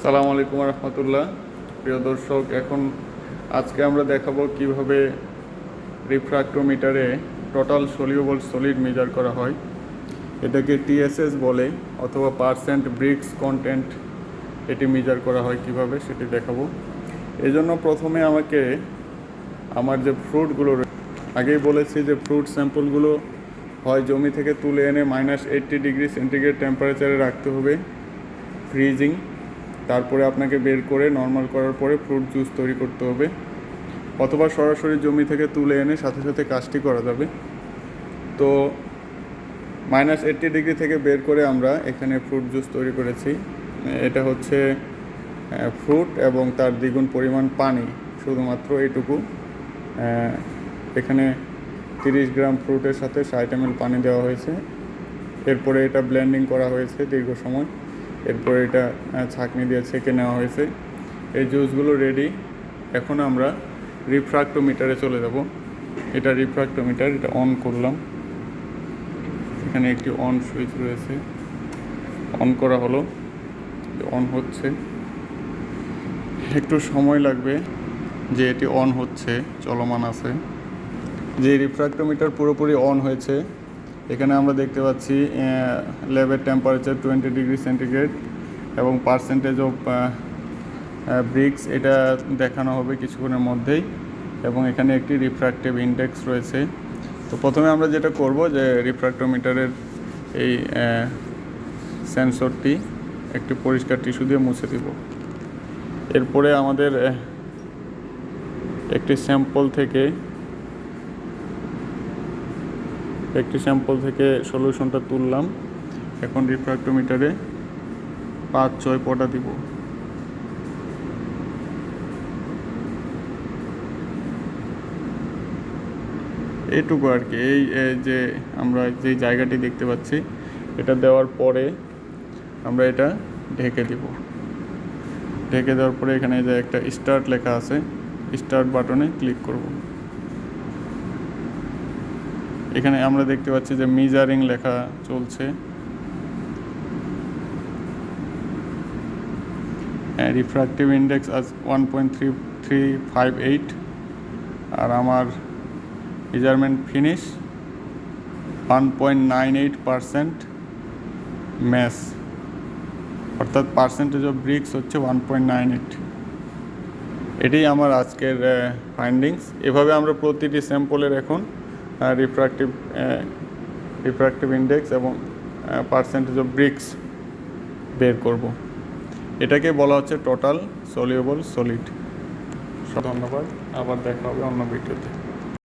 আসসালামু আলাইকুম রহমতুল্লাহ। প্রিয় দর্শক, আজকে আমরা দেখাবো কিভাবে রিফ্র্যাক্টোমিটারে টোটাল সলিউবল সলিড মেজার করা হয়। এটাকে টিএসএস বলে অথবা পার্সেন্ট ব্রিক্স কন্টেন্ট, এটি মেজার করা হয় কিভাবে সেটি দেখাবো। এজন্য প্রথমে আমাকে আমার যে ফ্রুটগুলো, আগেই বলেছি যে ফ্রুট স্যাম্পলগুলো হয় জমি থেকে তুলে এনে -80 ডিগ্রি সেন্টিগ্রেড টেম্পারেচারে রাখতে হবে, ফ্রিজিং। তারপরে আপনাকে বের করে নর্মাল করার পরে ফ্রুট জুস তৈরি করতে হবে, অথবা সরাসরি জমি থেকে তুলে এনে সাথে সাথে কাজটি করা যাবে। তো -80 ডিগ্রি থেকে বের করে আমরা এখানে ফ্রুট জুস তৈরি করেছি। এটা হচ্ছে ফ্রুট এবং তার দ্বিগুণ পরিমাণ পানি, শুধুমাত্র এইটুকু। এখানে 30 গ্রাম ফ্রুটের সাথে 60 ml পানি দেওয়া হয়েছে। এরপরে এটা ব্লেন্ডিং করা হয়েছে দীর্ঘ সময়। এরপরে এটা ছাঁকনি দিয়ে ছেঁকে নেওয়া হয়েছে। এই জুসগুলো রেডি। এখন আমরা রিফ্র্যাক্টোমিটারে চলে যাব। এটা রিফ্র্যাক্টোমিটার, এটা অন করলাম। এখানে একটি অন সুইচ রয়েছে, অন করা হলো, অন হচ্ছে। একটু সময় লাগবে যে এটি অন হচ্ছে, চলমান আছে। যে রিফ্র্যাক্টোমিটার পুরোপুরি অন হয়েছে, এখানে আমরা দেখতে পাচ্ছি ল্যাবের টেম্পারেচার 20 ডিগ্রি সেন্টিগ্রেড এবং পার্সেন্টেজ অফ ব্রিক্স এটা দেখানো হবে কিছুক্ষণের মধ্যেই। এবং এখানে একটি রিফ্র্যাক্টিভ ইন্ডেক্স রয়েছে। তো প্রথমে আমরা যেটা করব যে রিফ্র্যাক্টোমিটারের এই সেন্সরটি একটি পরিষ্কার টিস্যু দিয়ে মুছে দেব। এরপরে আমাদের একটি স্যাম্পল থেকে সলিউশনটা তুললাম। এখন রিফ্র্যাক্টোমিটারে 5-6 পটা দিব। এইটুকু আর কি। এই যে আমরা যে জায়গাটি দেখতে পাচ্ছি, এটা দেওয়ার পরে আমরা এটা ঢেকে দিব। ঢেকে দেওয়ার পরে এখানে যে একটা স্টার্ট লেখা আছে, স্টার্ট বাটনে ক্লিক করব। এখানে আমরা দেখতে পাচ্ছি যে মেজারিং লেখা চলছে। রিফ্র্যাক্টিভ ইন্ডেক্স আজ 1.3358 আর আমার মেজারমেন্ট ফিনিশ 1.98% ম্যাস, অর্থাৎ পার্সেন্টেজ অফ ব্রিক্স হচ্ছে 1.98। এটাই আমার আজকের ফাইন্ডিংস। এভাবে আমরা প্রতিটি স্যাম্পলের এখন রিফ্র্যাক্টিভ ইন্ডেক্স এবং পার্সেন্টেজ অফ ব্রিক্স বের করব। এটাকে বলা হচ্ছে টোটাল সলিউবল সলিড। ধন্যবাদ, আবার দেখা হবে অন্য ভিডিওতে।